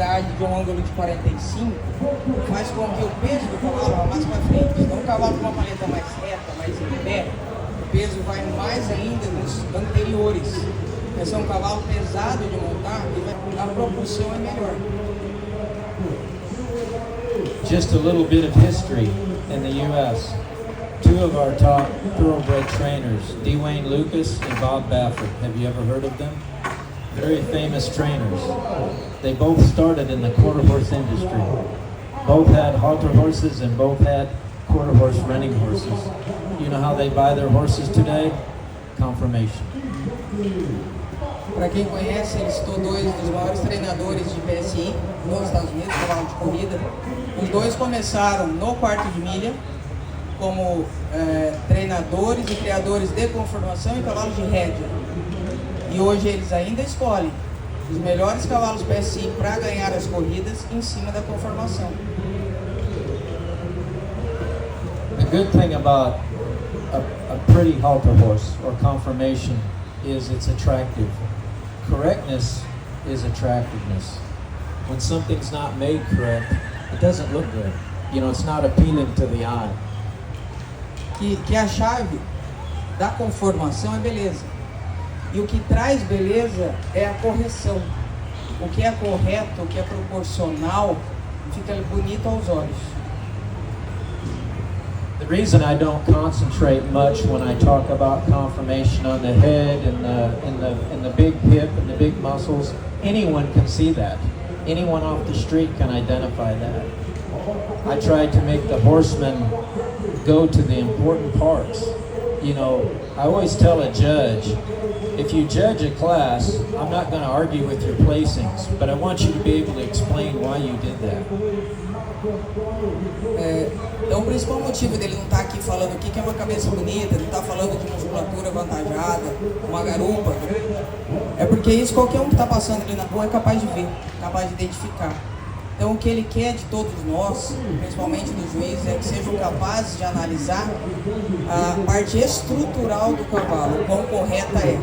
estabilidade de um ângulo de 45 faz com que o peso do cavalo vá mais para frente. Então, o cavalo com uma paleta mais reta, mais em pé, o peso vai mais ainda nos anteriores. Esse é um cavalo pesado de montar e a propulsão é melhor. Just a little bit of history in the U.S. Two of our top thoroughbred trainers, Dwayne Lucas and Bob Baffert. Have you ever heard of them? Very famous trainers. They both started in the quarter horse industry. Both had halter horses and both had quarter horse running horses. You know how they buy their horses today? Conformation. Para quem conhece, eles são dois dos maiores treinadores de PSI nos Estados Unidos, cavalo de corrida. Os dois começaram no quarto de milha como treinadores e criadores de conformação e cavalos de rédea. E hoje eles ainda escolhem os melhores cavalos PSI para ganhar as corridas em cima da conformação. The good thing about a pretty halter horse or conformation is it's attractive. Correctness is attractiveness. When something's not made correct, it doesn't look good. You know, it's not appealing to the eye. Que a chave da conformação é beleza. E o que traz beleza é a correção. O que é correto, o que é proporcional, fica bonito aos olhos. The reason I don't concentrate much when I talk about conformation on the head and the big hip and the big muscles, anyone can see that. Anyone off the street can identify that. I try to make the horsemen go to the important parts. You know, I always tell a judge, if you judge a class, I'm not going to argue with your placings, but I want you to be able to explain why you did that. Então o principal motivo dele não estar aqui falando o que é uma cabeça bonita, não estar falando de musculatura avantajada, uma garupa, é porque isso qualquer um que está passando ali na rua é capaz de ver, capaz de identificar. Então o que ele quer de todos nós, principalmente dos juízes, é que sejam capazes de analisar a parte estrutural do cavalo, o quão correta é.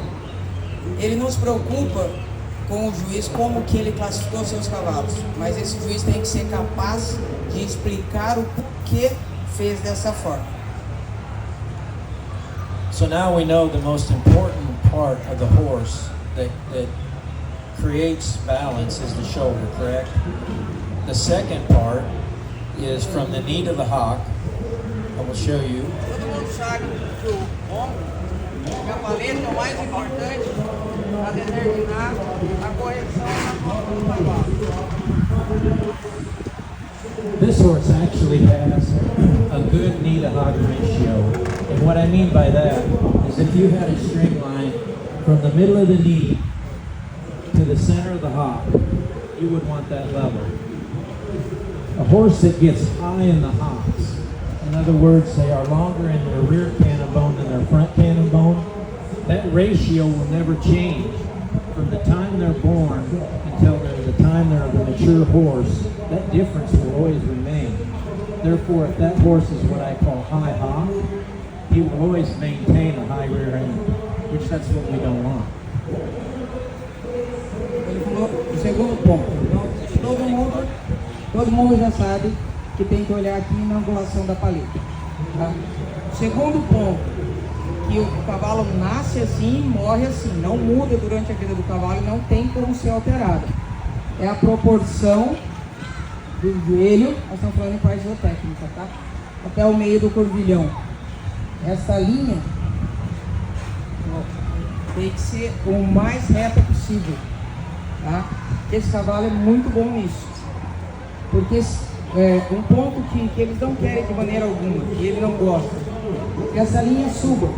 Ele não se preocupa com o juiz como que ele classificou seus cavalos, mas esse juiz tem que ser capaz de explicar o porquê fez dessa forma. So now we know the most important part of the horse that creates balance is the shoulder, correct? The second part is from the knee to the hock. I will show you. Todo mundo sabe que o ombro, que a paleta é o mais importante para determinar a correção na ponta do cavalo. This horse actually has a good knee to hock ratio. And what I mean by that is if you had a string line from the middle of the knee to the center of the hock, you would want that level. A horse that gets high in the hocks, in other words, they are longer in their rear cannon bone than their front cannon bone, that ratio will never change from the time they're born until the time they're a mature horse. That difference will always remain. Therefore, if that horse is what I call high hock, he will always maintain a high rear end, which that's what we don't want. Ele falou o segundo ponto. Então, todo mundo já sabe que tem que olhar aqui na angulação da paleta. Tá? Segundo ponto, que o cavalo nasce assim e morre assim, não muda durante a vida do cavalo e não tem como ser alterado. É a proporção do joelho, nós estamos falando em parte zootécnica, tá? Até o meio do corvilhão. Essa linha tem que ser o mais reta possível, tá? Esse cavalo é muito bom nisso, porque um ponto que eles não querem de maneira alguma, que ele não gosta, que essa linha suba.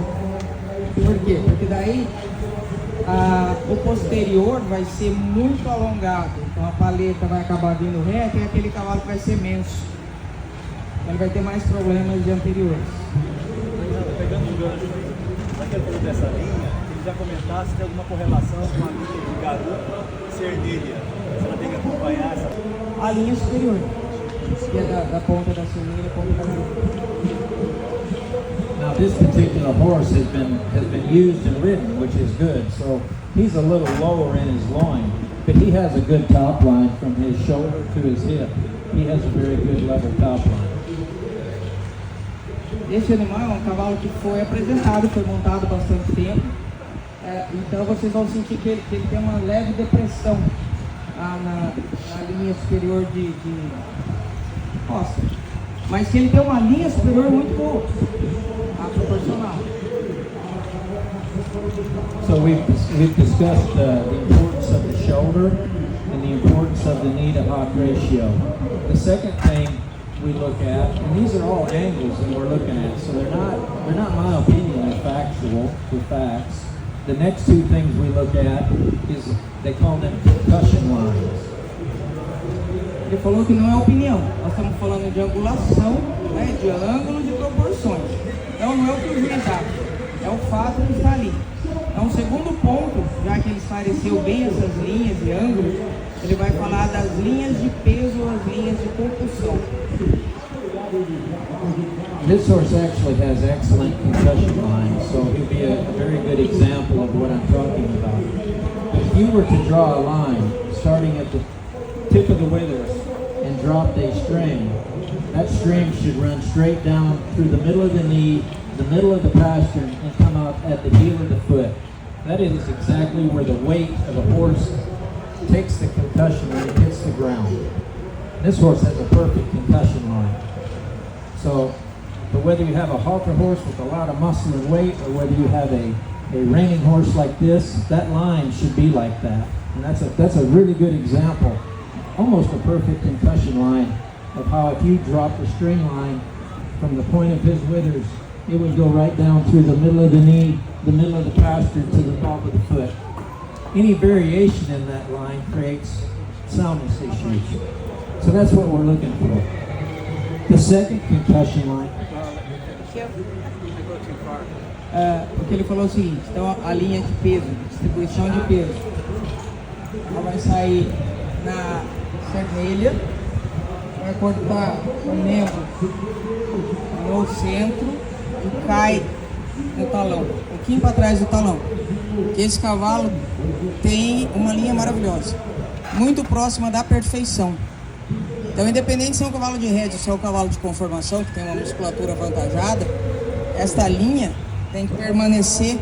Por quê? Porque daí o posterior vai ser muito alongado, então a paleta vai acabar vindo reta e aquele cavalo vai ser menso, ele vai ter mais problemas de anteriores. Pegando um gancho aí, já que ele falou dessa linha, ele já comentasse se tem alguma correlação com a linha de garupa cernilha, se ela tem que acompanhar essa... A linha superior, que é da ponta da cernilha à ponta da garupa. Now this particular horse has been used and ridden, which is good. So he's a little lower in his loin. but he has a good top line from his shoulder to his hip. He has a very good level top line. Esse animal é um cavalo que foi apresentado, foi montado há bastante tempo. Então vocês vão sentir que ele tem uma leve depressão na linha superior de costa. Mas que ele tem uma linha superior muito boa, proporcional. So we've discussed the importance of the shoulder and the importance of the knee to hock ratio. The second thing we look at, and these are all angles that we're looking at, so they're not my opinion, they're factual, they're facts. The next two things we look at is, they call them concussion lines. Ele falou que não é opinião, nós estamos falando de angulação, né, de ângulo, de proporções. Então não é o que o juiz acha, é o fato de estar ali. Então, o segundo ponto, já que ele esclareceu bem essas linhas de ângulo, ele vai falar das linhas de peso, as linhas de compulsão. This horse actually has excellent concussion lines, so he'll be a very good example of what I'm talking about. If you were to draw a line starting at the tip of the withers and dropped a string, that string should run straight down through the middle of the knee, the middle of the pastern, and come out at the heel of the foot. That is exactly where the weight of a horse takes the concussion when it hits the ground. This horse has a perfect concussion line. So, but whether you have a halter horse with a lot of muscle and weight, or whether you have a reining horse like this, that line should be like that. And that's a really good example, almost a perfect concussion line of how if you dropped a string line from the point of his withers, it would go right down through the middle of the knee, the middle of the pastern to the top of the foot. Any variation in that line creates soundness issues. So that's what we're looking for. The second concussion line. Porque ele falou o seguinte, então a linha de peso, distribuição de peso, ela vai sair na cervelha, vai cortar o membro no centro e cai no talão, um pouquinho para trás do talão. Porque esse cavalo tem uma linha maravilhosa, muito próxima da perfeição. Então, independente se é um cavalo de rédea ou se é um cavalo de conformação, que tem uma musculatura avantajada, esta linha tem que permanecer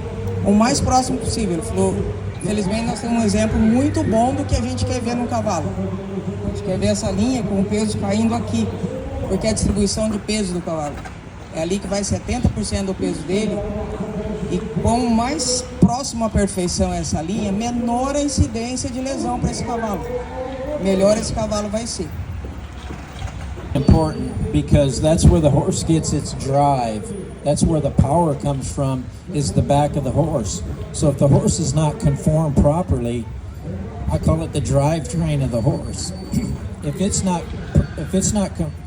o mais próximo possível. Ele falou, infelizmente nós temos um exemplo muito bom do que a gente quer ver no cavalo. A gente quer ver essa linha com o peso caindo aqui, porque é a distribuição de peso do cavalo. É ali que vai 70% do peso dele, e quanto mais próximo à perfeição essa linha, menor a incidência de lesão para esse cavalo. Melhor esse cavalo vai ser. Important because that's where the horse gets its drive. That's where the power comes from, is the back of the horse. So if the horse is not conformed properly, I call it the drivetrain of the horse. If it's not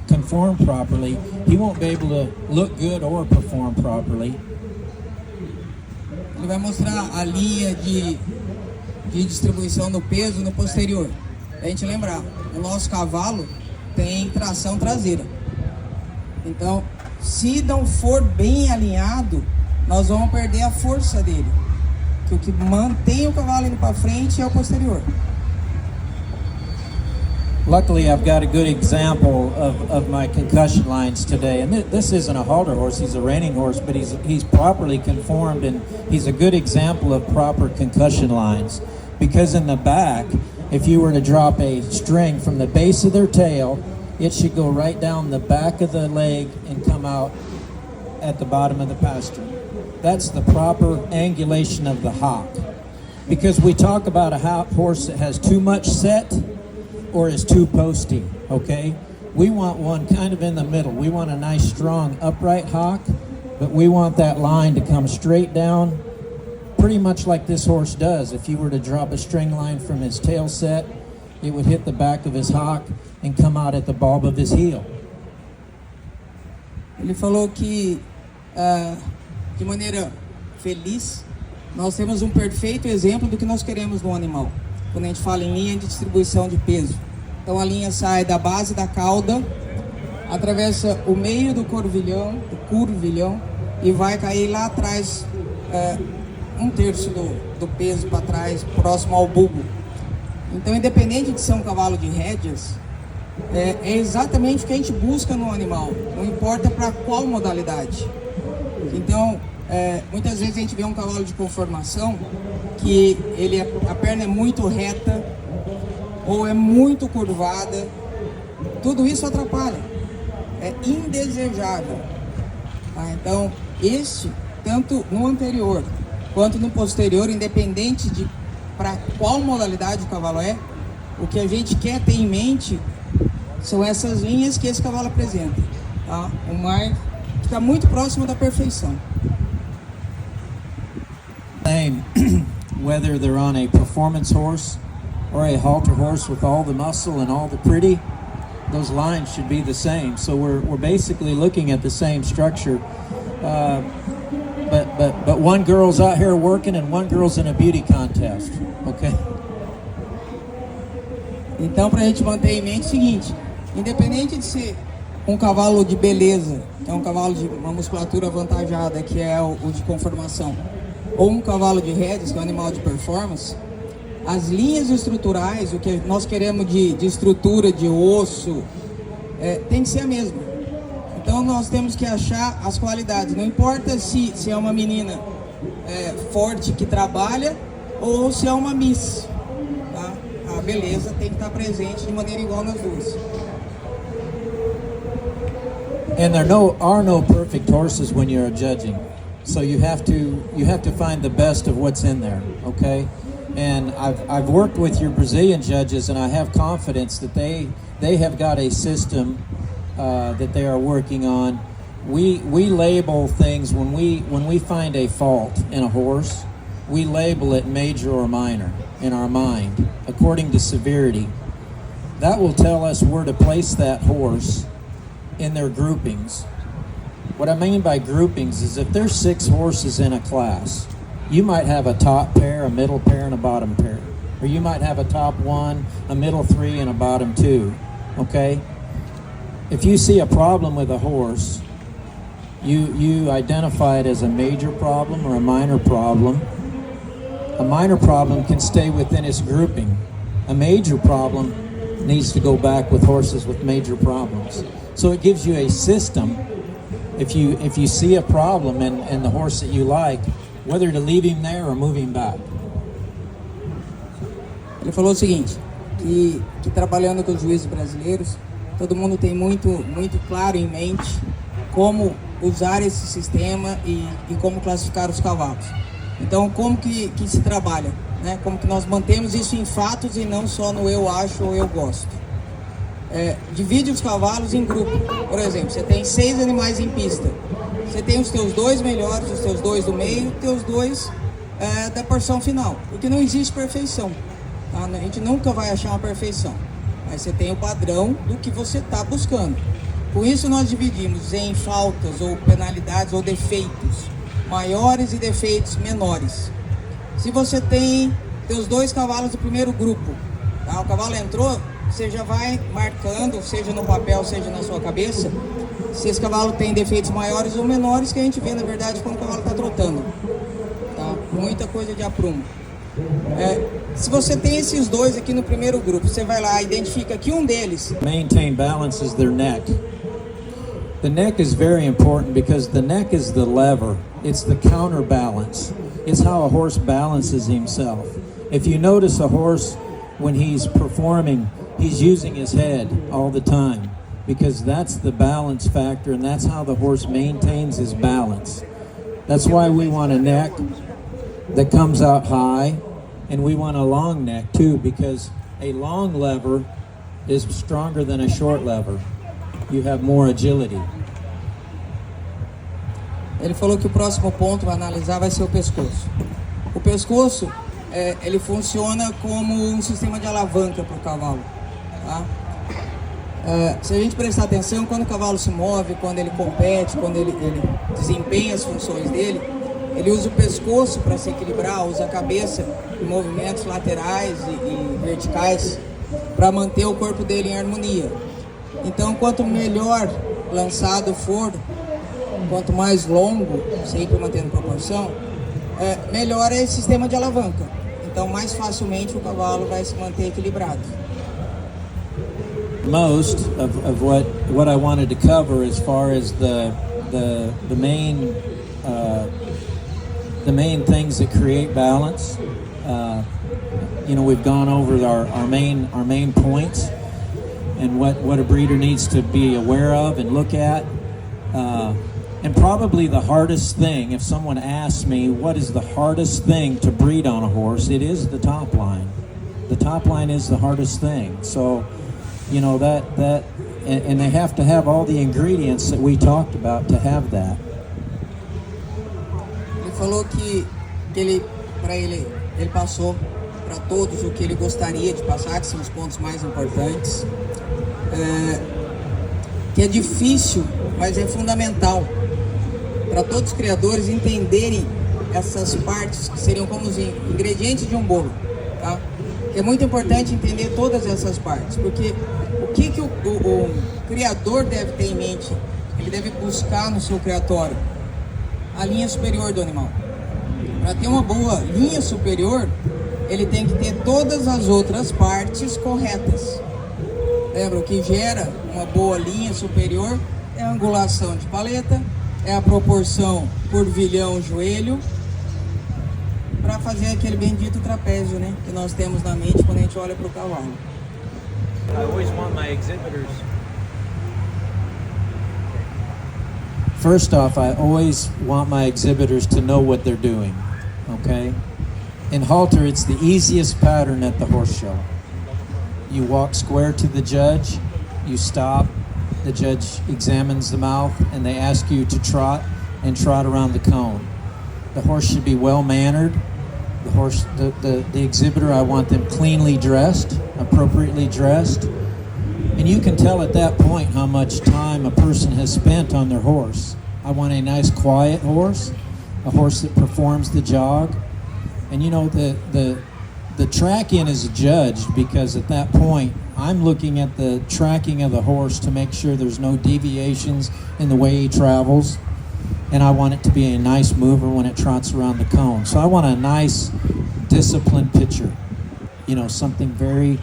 conformed properly, he won't be able to look good or perform properly. Ele vai mostrar a linha de distribuição do peso no posterior. Pra gente lembrar, o nosso cavalo tem tração traseira. Então, se não for bem alinhado, nós vamos perder a força dele. Que o que mantém o cavalo indo para frente é o posterior. Luckily, I've got a good example of my concussion lines today. And this isn't a halter horse, he's a reining horse, but he's properly conformed, and he's a good example of proper concussion lines. Because in the back, if you were to drop a string from the base of their tail, it should go right down the back of the leg and come out at the bottom of the pastern. That's the proper angulation of the hock. Because we talk about a horse that has too much set or is too posty, okay? We want one kind of in the middle. We want a nice, strong, upright hock, but we want that line to come straight down, pretty much like this horse does. If you were to drop a string line from his tail set, it would hit the back of his hock and come out at the bulb of his heel. Ele falou que, de maneira feliz, nós temos um perfeito exemplo do que nós queremos no animal, quando a gente fala em linha de distribuição de peso. Então a linha sai da base da cauda, atravessa o meio do curvilhão e vai cair lá atrás, um terço do peso para trás, próximo ao bulbo. Então, independente de ser um cavalo de rédeas, é exatamente o que a gente busca no animal, não importa para qual modalidade. Então, muitas vezes a gente vê um cavalo de conformação que a perna é muito reta ou é muito curvada, tudo isso atrapalha, é indesejável. Tá? Então, tanto no anterior quanto no posterior, independente de para qual modalidade o cavalo o que a gente quer ter em mente são essas linhas que esse cavalo apresenta, tá? O mar que está muito próximo da perfeição. Same, whether they're on a performance horse or a halter horse with all the muscle and all the pretty, those lines should be the same. So we're basically looking at the same structure. But one girl's out here working and one girl's in a beauty contest, okay? Então, para a gente manter em mente o seguinte, independente de ser um cavalo de beleza, que é um cavalo de uma musculatura avantajada, que é o de conformação, ou um cavalo de rédeas, que é um animal de performance, as linhas estruturais, o que nós queremos de estrutura, de osso, tem que ser a mesma. Então nós temos que achar as qualidades, não importa se é uma menina forte que trabalha ou se é uma miss, tá? A beleza tem que estar presente de maneira igual nas duas. And there are no perfect horses when you're judging, so you have to find the best of what's in there, okay? And I've worked with your Brazilian judges, and I have confidence that they have got a system that they are working on. We label things when we find a fault in a horse, we label it major or minor in our mind according to severity. That will tell us where to place that horse in their groupings. What I mean by groupings is if there's 6 horses in a class, you might have a top pair, a middle pair, and a bottom pair. Or you might have a top 1, a middle 3, and a bottom 2, okay? If you see a problem with a horse, you identify it as a major problem or a minor problem. A minor problem can stay within its grouping. A major problem needs to go back with horses with major problems. So it gives you a system. If you see a problem in the horse that you like, whether to leave him there or move him back. Ele falou o seguinte, que trabalhando com os juízes brasileiros, todo mundo tem muito claro em mente como usar esse sistema e como classificar os cavalos. Então, como que se trabalha, né? Como que nós mantemos isso em fatos e não só no eu acho ou eu gosto. Divide os cavalos em grupo. Por exemplo, você tem 6 animais em pista. Você tem os teus 2 melhores, os teus 2 do meio, os teus 2 da porção final. Porque não existe perfeição. Tá? A gente nunca vai achar uma perfeição. Mas você tem o padrão do que você está buscando. Com isso nós dividimos em faltas ou penalidades ou defeitos maiores e defeitos menores. Se você tem teus 2 cavalos do primeiro grupo, tá? O cavalo entrou, você já vai marcando, seja no papel, seja na sua cabeça, se esse cavalo tem defeitos maiores ou menores, que a gente vê na verdade quando o cavalo está trotando, tá? Muita coisa de aprumo. Se você tem esses 2 aqui no primeiro grupo, você vai lá, identifica que um deles Maintain balance is their neck. The neck is very important because the neck is the lever. It's the counterbalance. It's how a horse balances himself. If you notice a horse when he's performing, he's using his head all the time because that's the balance factor and that's how the horse maintains his balance. That's why we want a neck that comes out high, and we want a long neck too because a long lever is stronger than a short lever. You have more agility. Ele falou que o próximo ponto a analisar vai ser o pescoço. O pescoço, ele funciona como um sistema de alavanca para o cavalo, tá? Se a gente prestar atenção, quando o cavalo se move, quando ele compete, quando ele desempenha as funções dele, ele usa o pescoço para se equilibrar, usa a cabeça em movimentos laterais e verticais para manter o corpo dele em harmonia. Então, quanto melhor lançado for, quanto mais longo, sempre mantendo proporção, melhor é esse sistema de alavanca. Então, mais facilmente o cavalo vai se manter equilibrado. Most of what I wanted to cover as far as the main things that create balance. We've gone over our main points and what a breeder needs to be aware of and look at. And probably the hardest thing, if someone asks me what is the hardest thing to breed on a horse, it is the top line. The top line is the hardest thing. So, and they have to have all the ingredients that we talked about to have that. Ele falou que ele passou para todos o que ele gostaria de passar, que são os pontos mais importantes. Que é difícil, mas é fundamental para todos os criadores entenderem essas partes que seriam como os ingredientes de um bolo, tá? É muito importante entender todas essas partes, porque o que o criador deve ter em mente? Ele deve buscar no seu criatório a linha superior do animal. Para ter uma boa linha superior, ele tem que ter todas as outras partes corretas. Lembra, o que gera uma boa linha superior é a angulação de paleta, é a proporção curvilhão-joelho, para fazer aquele bendito trapézio, né, que nós temos na mente quando a gente olha para o cavalo. I always want my exhibitors. First off, I always want my exhibitors to know what they're doing, okay? In halter, it's the easiest pattern at the horse show. You walk square to the judge, you stop, the judge examines the mouth, and they ask you to trot around the cone. The horse should be well-mannered. The exhibitor, I want them cleanly dressed, appropriately dressed. And you can tell at that point how much time a person has spent on their horse. I want a nice, quiet horse, a horse that performs the jog. And the track-in is judged because at that point, I'm looking at the tracking of the horse to make sure there's no deviations in the way he travels. And I want it to be a nice mover when it trots around the cone. So I want a nice, disciplined picture. Something very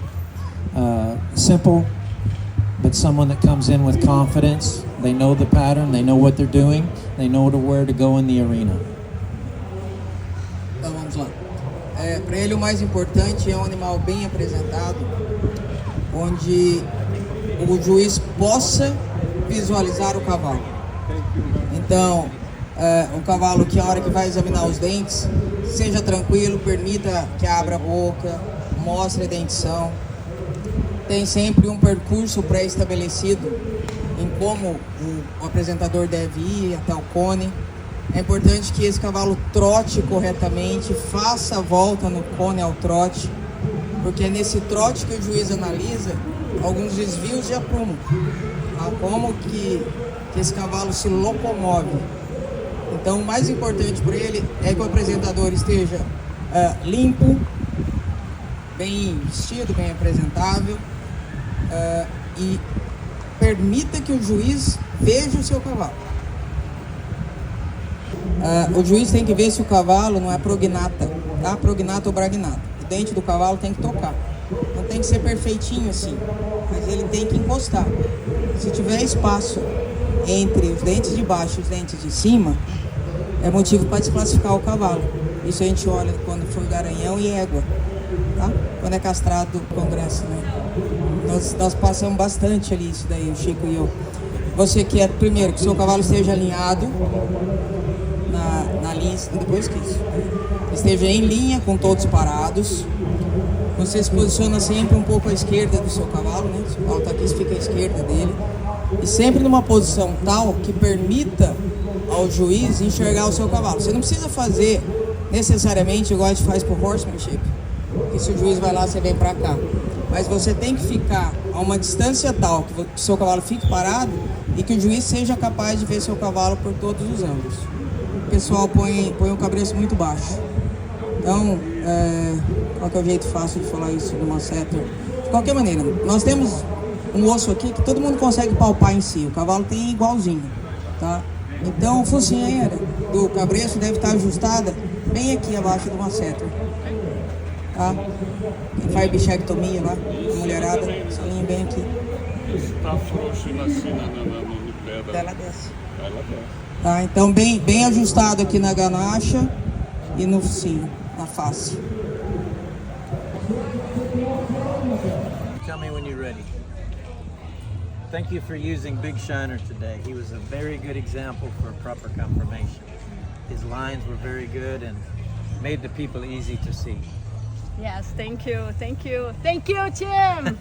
simple, but someone that comes in with confidence. They know the pattern, they know what they're doing, they know where to go in the arena. Então vamos lá. Para ele o mais importante é um animal bem apresentado, onde o juiz possa visualizar o cavalo. Então, o cavalo que a hora que vai examinar os dentes, seja tranquilo, permita que abra a boca, mostre a dentição. Tem sempre um percurso pré-estabelecido em como o apresentador deve ir até o cone. É importante que esse cavalo trote corretamente, faça a volta no cone ao trote, porque é nesse trote que o juiz analisa alguns desvios de aprumo, tá? Como que esse cavalo se locomove. Então, o mais importante para ele é que o apresentador esteja limpo, bem vestido, bem apresentável, e permita que o juiz veja o seu cavalo. O juiz tem que ver se o cavalo não é prognata, tá? Prognata ou bragnata. O dente do cavalo tem que tocar. Não tem que ser perfeitinho assim, mas ele tem que encostar. Se tiver espaço entre os dentes de baixo e os dentes de cima, é motivo para desclassificar o cavalo. Isso a gente olha quando for garanhão e égua, tá? Quando é castrado do congresso, né? Nós passamos bastante ali isso daí, o Chico e eu. Você quer, primeiro, que o seu cavalo esteja alinhado na linha, depois que isso, esteja em linha com todos parados. Você se posiciona sempre um pouco à esquerda do seu cavalo, né? Se o cavalo está aqui, você fica à esquerda dele. E sempre numa posição tal que permita ao juiz enxergar o seu cavalo. Você não precisa fazer necessariamente igual a gente faz por horsemanship, que se o juiz vai lá, você vem para cá. Mas você tem que ficar a uma distância tal que o seu cavalo fique parado e que o juiz seja capaz de ver seu cavalo por todos os ângulos. O pessoal põe o cabresto muito baixo. Então, qual que é o jeito fácil de falar isso numa setter? De qualquer maneira, nós temos um osso aqui que todo mundo consegue palpar em si. O cavalo tem igualzinho, tá? Então, a focinheira do cabresto deve estar ajustada bem aqui abaixo de uma setter. Tá? Quem faz bichectomia lá, a mulherada, essa linha bem aqui. Isso tá frouxo assim no pé da... Ela desce. Ela desce. Tá? Então bem ajustado aqui na ganacha e no focinho, na face. Tell me when you're ready. Thank you for using Big Shiner today. He was a very good example for proper confirmation. His lines were very good and made the people easy to see. Yes, thank you, Tim.